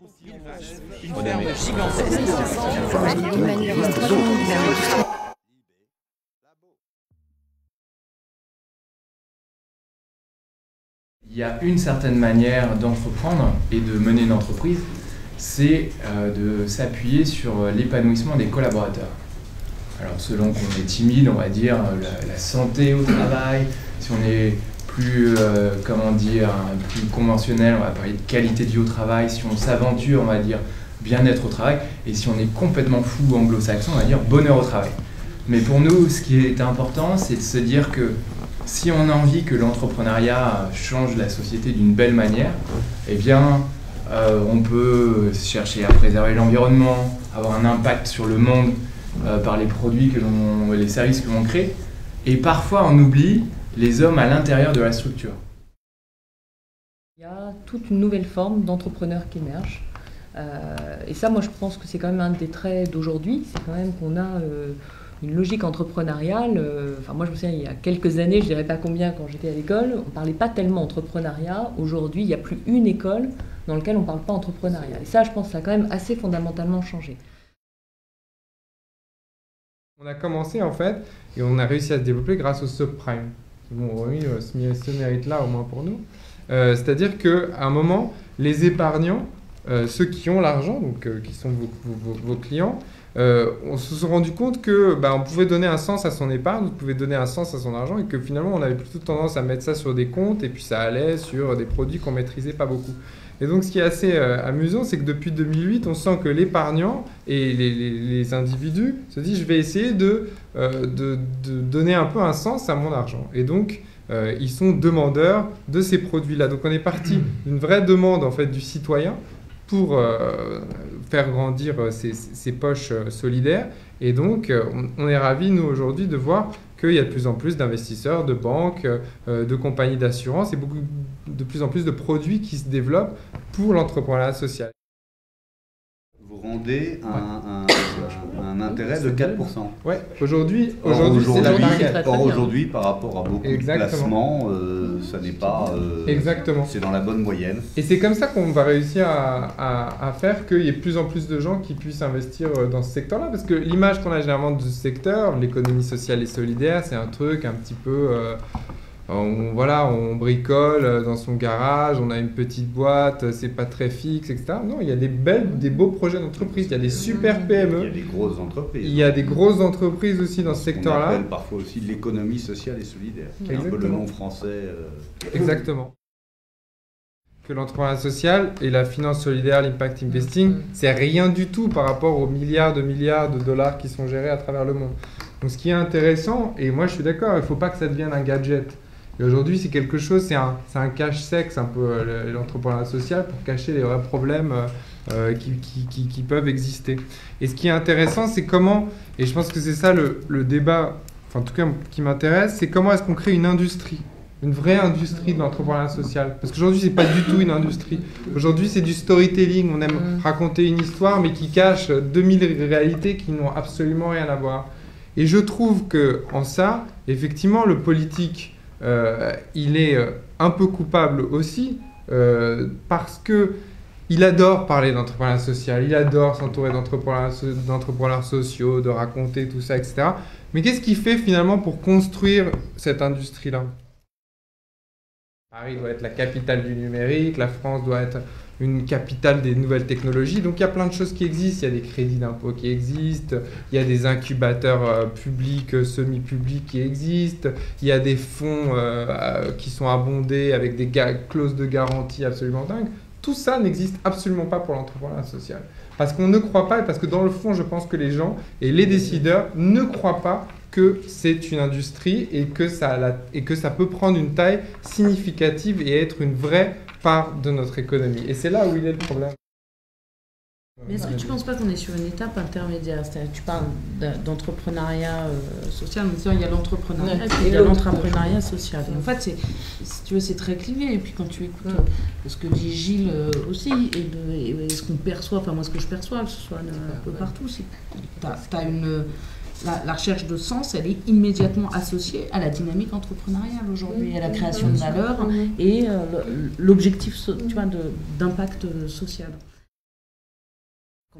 Une ferme gigantesque. Il y a une certaine manière d'entreprendre et de mener une entreprise, c'est de s'appuyer sur l'épanouissement des collaborateurs. Alors selon qu'on est timide, on va dire la santé au travail, si on est plus, plus conventionnel, on va parler de qualité de vie au travail, si on s'aventure, on va dire bien-être au travail, et si on est complètement fou anglo-saxon, on va dire bonheur au travail. Mais pour nous, ce qui est important, c'est de se dire que si on a envie que l'entrepreneuriat change la société d'une belle manière, eh bien, on peut chercher à préserver l'environnement, avoir un impact sur le monde par les produits les services que l'on crée, et parfois on oublie les hommes à l'intérieur de la structure. Il y a toute une nouvelle forme d'entrepreneurs qui émerge. Et ça, moi, je pense que c'est quand même un des traits d'aujourd'hui. C'est quand même qu'on a une logique entrepreneuriale. Enfin, moi, je me souviens, il y a quelques années, je ne dirais pas combien, quand j'étais à l'école, on ne parlait pas tellement entrepreneuriat. Aujourd'hui, il n'y a plus une école dans laquelle on ne parle pas entrepreneuriat. Et ça, je pense que ça a quand même assez fondamentalement changé. On a commencé, en fait, et on a réussi à se développer grâce au subprime. Bon, oui, ce mérite-là, au moins pour nous. C'est-à-dire qu'à un moment, les épargnants, ceux qui ont l'argent, donc qui sont vos clients, on se sont rendu compte que on pouvait donner un sens à son épargne, on pouvait donner un sens à son argent, et que finalement on avait plutôt tendance à mettre ça sur des comptes, et puis ça allait sur des produits qu'on maîtrisait pas beaucoup. Et donc ce qui est assez amusant, c'est que depuis 2008, on sent que l'épargnant et les individus se disent je vais essayer de donner un peu un sens à mon argent. Et donc ils sont demandeurs de ces produits-là. Donc on est parti d'une vraie demande en fait du citoyen pour faire grandir ces poches solidaires. Et donc, on est ravis, nous, aujourd'hui, de voir qu'il y a de plus en plus d'investisseurs, de banques, de compagnies d'assurance et de plus en plus de produits qui se développent pour l'entrepreneuriat social. Vous rendez un intérêt de 4%. Oui, aujourd'hui c'est la target. Or, aujourd'hui, par rapport à beaucoup de placements, ça n'est pas... Exactement. C'est dans la bonne moyenne. Et c'est comme ça qu'on va réussir à faire qu'il y ait de plus en plus de gens qui puissent investir dans ce secteur-là. Parce que l'image qu'on a généralement de ce secteur, l'économie sociale et solidaire, c'est un truc un petit peu... on bricole dans son garage, on a une petite boîte, c'est pas très fixe, etc. Non, il y a des beaux projets d'entreprise, il y a des super PME. Il y a des grosses entreprises. Il y a des grosses entreprises aussi dans ce secteur-là. On appelle parfois aussi l'économie sociale et solidaire. C'est un peu le nom français. Exactement. Que l'entrepreneuriat social et la finance solidaire, l'impact investing, c'est rien du tout par rapport aux milliards de dollars qui sont gérés à travers le monde. Donc ce qui est intéressant, et moi je suis d'accord, il ne faut pas que ça devienne un gadget. Et aujourd'hui, c'est quelque chose, c'est un cache-sexe, un peu l'entrepreneuriat social, pour cacher les vrais problèmes qui peuvent exister. Et ce qui est intéressant, c'est comment, et je pense que c'est ça le débat, enfin en tout cas qui m'intéresse, c'est comment est-ce qu'on crée une industrie, une vraie industrie de l'entrepreneuriat social. Parce qu'aujourd'hui, c'est pas du tout une industrie. Aujourd'hui, c'est du storytelling. On aime raconter une histoire, mais qui cache 2000 réalités qui n'ont absolument rien à voir. Et je trouve qu'en ça, effectivement, le politique... il est un peu coupable aussi parce qu'il adore parler d'entrepreneuriat social, il adore s'entourer d'entrepreneurs sociaux, de raconter tout ça, etc. Mais qu'est-ce qu'il fait finalement pour construire cette industrie-là? Paris doit être la capitale du numérique, la France doit être une capitale des nouvelles technologies. Donc il y a plein de choses qui existent, il y a des crédits d'impôt qui existent, il y a des incubateurs publics, semi-publics qui existent, il y a des fonds qui sont abondés avec des clauses de garantie absolument dingues. Tout ça n'existe absolument pas pour l'entrepreneuriat social. Parce qu'on ne croit pas et parce que dans le fond, je pense que les gens et les décideurs ne croient pas que c'est une industrie et que ça peut prendre une taille significative et être une vraie part de notre économie. Et c'est là où il est le problème. Mais est-ce que tu ne penses pas qu'on est sur une étape intermédiaire? Tu parles d'entrepreneuriat social, mais il y a l'entrepreneuriat et puis il y a l'entrepreneuriat social. Et en fait, si tu veux, c'est très clivé. Et puis quand tu écoutes ce que dit Gilles aussi, et ce qu'on perçoit, enfin moi ce que je perçois, que ce soit un peu partout, c'est que tu as une... La recherche de sens, elle est immédiatement associée à la dynamique entrepreneuriale aujourd'hui, à la création de valeur et l'objectif d'impact social.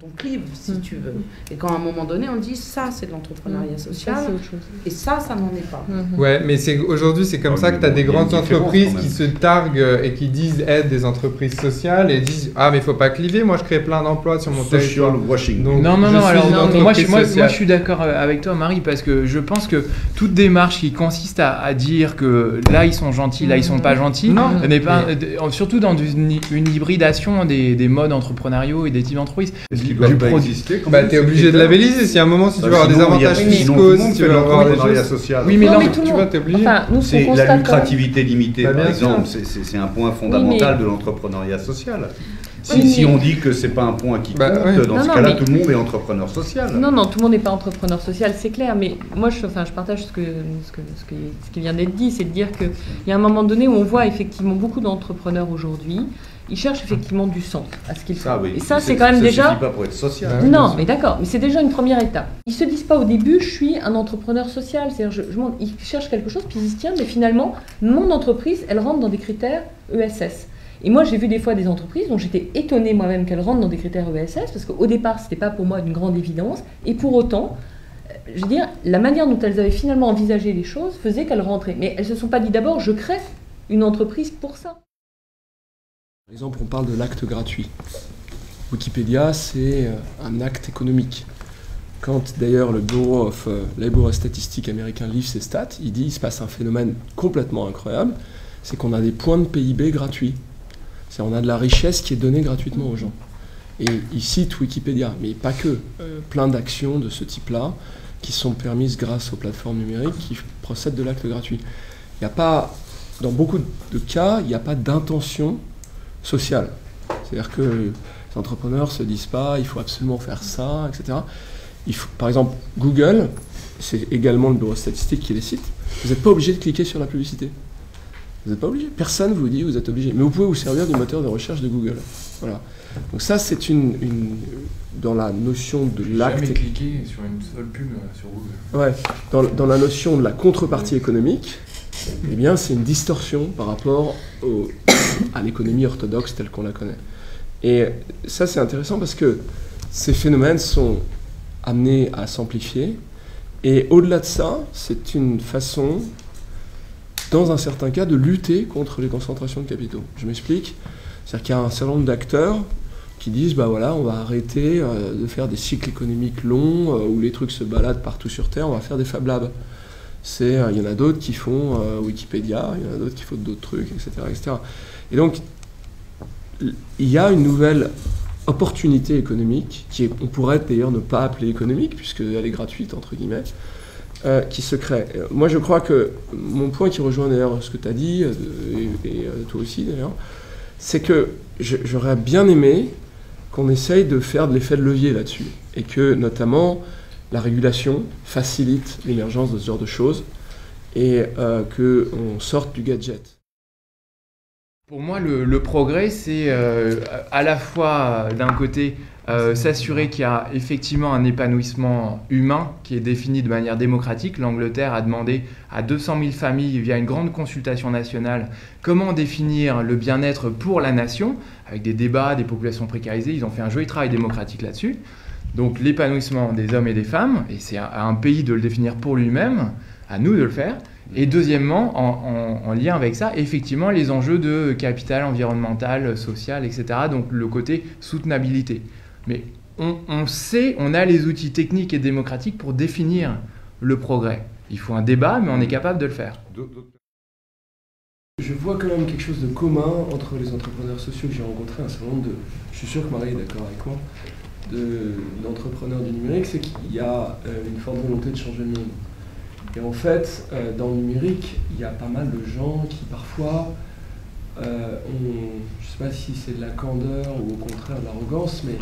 Quand on clive, si tu veux. Et quand à un moment donné, on dit ça, c'est de l'entrepreneuriat social, Ça, c'est autre chose. et ça n'en est pas. Ouais, mais aujourd'hui, c'est comme ça que tu as des grandes entreprises qui se targuent et qui disent être des entreprises sociales et disent ah mais il faut pas cliver, moi je crée plein d'emplois sur mon territoire. Washing. Donc, non, alors moi je sociale. suis d'accord avec toi Marie, parce que je pense que toute démarche qui consiste à dire que là ils sont gentils, là ils sont pas gentils, n'est pas, surtout dans une hybridation des modes entrepreneuriaux et des types d'entreprises. Est-ce qu'ils peuvent pas exister? Bah t'es obligé de labelliser, si à un moment si tu veux avoir des avantages fiscaux, si tu veux avoir des choses social. Oui mais non, tu vois t'es obligé. Enfin, nous, c'est la lucrativité limitée par exemple, c'est un point fondamental de l'entrepreneuriat social. Si on dit que c'est pas un point qui compte, dans ce cas-là, tout le monde est entrepreneur social. Non, tout le monde n'est pas entrepreneur social, c'est clair, mais moi je partage ce qui vient d'être dit, c'est de dire qu'il y a un moment donné où on voit effectivement beaucoup d'entrepreneurs aujourd'hui, ils cherchent effectivement du sens à ce qu'ils font. Oui. Et ça, c'est quand même déjà... Ça suffit pas pour être social. Non, mais d'accord, mais c'est déjà une première étape. Ils se disent pas au début, je suis un entrepreneur social, c'est-à-dire ils cherchent quelque chose, puis ils se disent, tiens, mais finalement, mon entreprise, elle rentre dans des critères ESS. Et moi, j'ai vu des fois des entreprises dont j'étais étonnée moi-même qu'elles rentrent dans des critères ESS, parce qu'au départ, ce n'était pas pour moi une grande évidence. Et pour autant, je veux dire, la manière dont elles avaient finalement envisagé les choses faisait qu'elles rentraient. Mais elles ne se sont pas dit d'abord, je crée une entreprise pour ça. Par exemple, on parle de l'acte gratuit. Wikipédia, c'est un acte économique. Quand d'ailleurs le Bureau of Labor and Statistics américain livre ses stats, il se passe un phénomène complètement incroyable, c'est qu'on a des points de PIB gratuits. On a de la richesse qui est donnée gratuitement aux gens. Et il cite Wikipédia, mais pas que. Plein d'actions de ce type-là qui sont permises grâce aux plateformes numériques qui procèdent de l'acte gratuit. Il n'y a pas, dans beaucoup de cas, il n'y a pas d'intention sociale. C'est-à-dire que les entrepreneurs ne se disent pas il faut absolument faire ça, etc. Par exemple, Google, c'est également le bureau statistique qui les cite, vous n'êtes pas obligé de cliquer sur la publicité. Vous n'êtes pas obligé. Personne ne vous dit vous êtes obligé. Mais vous pouvez vous servir du moteur de recherche de Google. Voilà. Donc ça, c'est dans la notion de l'acte... J'ai jamais cliqué sur une seule pub sur Google. Ouais. Dans la notion de la contrepartie économique, eh bien, c'est une distorsion par rapport à l'économie orthodoxe telle qu'on la connaît. Et ça, c'est intéressant parce que ces phénomènes sont amenés à s'amplifier. Et au-delà de ça, c'est une façon... dans un certain cas, de lutter contre les concentrations de capitaux. Je m'explique. C'est-à-dire qu'il y a un certain nombre d'acteurs qui disent bah voilà, on va arrêter de faire des cycles économiques longs où les trucs se baladent partout sur Terre, on va faire des Fab Labs. Il y en a d'autres qui font Wikipédia, il y en a d'autres qui font d'autres trucs, etc., etc. Et donc, il y a une nouvelle opportunité économique, on pourrait d'ailleurs ne pas appeler économique, puisqu'elle est gratuite, entre guillemets, qui se crée. Moi, je crois que mon point qui rejoint d'ailleurs ce que tu as dit, et toi aussi d'ailleurs, c'est que j'aurais bien aimé qu'on essaye de faire de l'effet de levier là-dessus, et que notamment la régulation facilite l'émergence de ce genre de choses, et qu'on sorte du gadget. Pour moi, le progrès, c'est à la fois, d'un côté, s'assurer qu'il y a effectivement un épanouissement humain qui est défini de manière démocratique. L'Angleterre a demandé à 200 000 familles, via une grande consultation nationale, comment définir le bien-être pour la nation, avec des débats, des populations précarisées. Ils ont fait un joli travail démocratique là-dessus. Donc l'épanouissement des hommes et des femmes, et c'est à un pays de le définir pour lui-même, à nous de le faire. Et deuxièmement, en lien avec ça, effectivement, les enjeux de capital environnemental, social, etc. Donc le côté soutenabilité. Mais on sait, on a les outils techniques et démocratiques pour définir le progrès. Il faut un débat, mais on est capable de le faire. Je vois quand même quelque chose de commun entre les entrepreneurs sociaux que j'ai rencontrés, un certain nombre de... Je suis sûr que Marie est d'accord avec moi, d'entrepreneurs du numérique, c'est qu'il y a une forte volonté de changer le monde. Et en fait, dans le numérique, il y a pas mal de gens qui parfois je ne sais pas si c'est de la candeur ou au contraire de l'arrogance, mais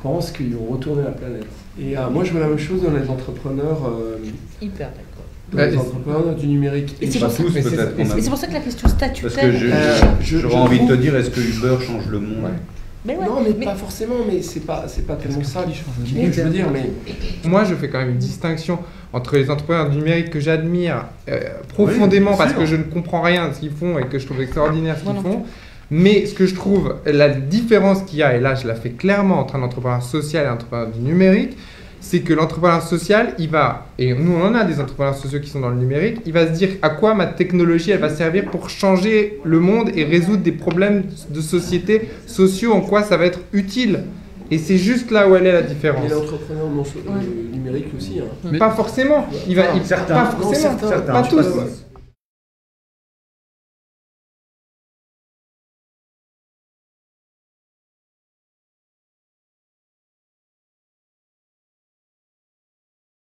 pensent qu'ils vont retourner la planète. Et moi, je vois la même chose dans les entrepreneurs. Hyper d'accord. Dans les entrepreneurs du numérique. Et c'est pour ça que la question statutaire. Parce que j'aurais envie de te dire, est-ce que Uber change le monde? Mais ouais, non, mais pas forcément, mais c'est pas tellement ça que je veux dire. Mais moi, je fais quand même une distinction entre les entrepreneurs du numérique que j'admire profondément parce que je ne comprends rien de ce qu'ils font et que je trouve extraordinaire ce qu'ils font, Mais ce que je trouve, la différence qu'il y a, et là je la fais clairement entre un entrepreneur social et un entrepreneur du numérique, c'est que l'entrepreneur social, il va, et nous on en a des entrepreneurs sociaux qui sont dans le numérique, il va se dire à quoi ma technologie elle va servir pour changer le monde et résoudre des problèmes de société sociaux, en quoi ça va être utile. Et c'est juste là où elle est la différence. Et l'entrepreneur numérique aussi. Hein. Mais pas forcément. Pas forcément. Pas tous.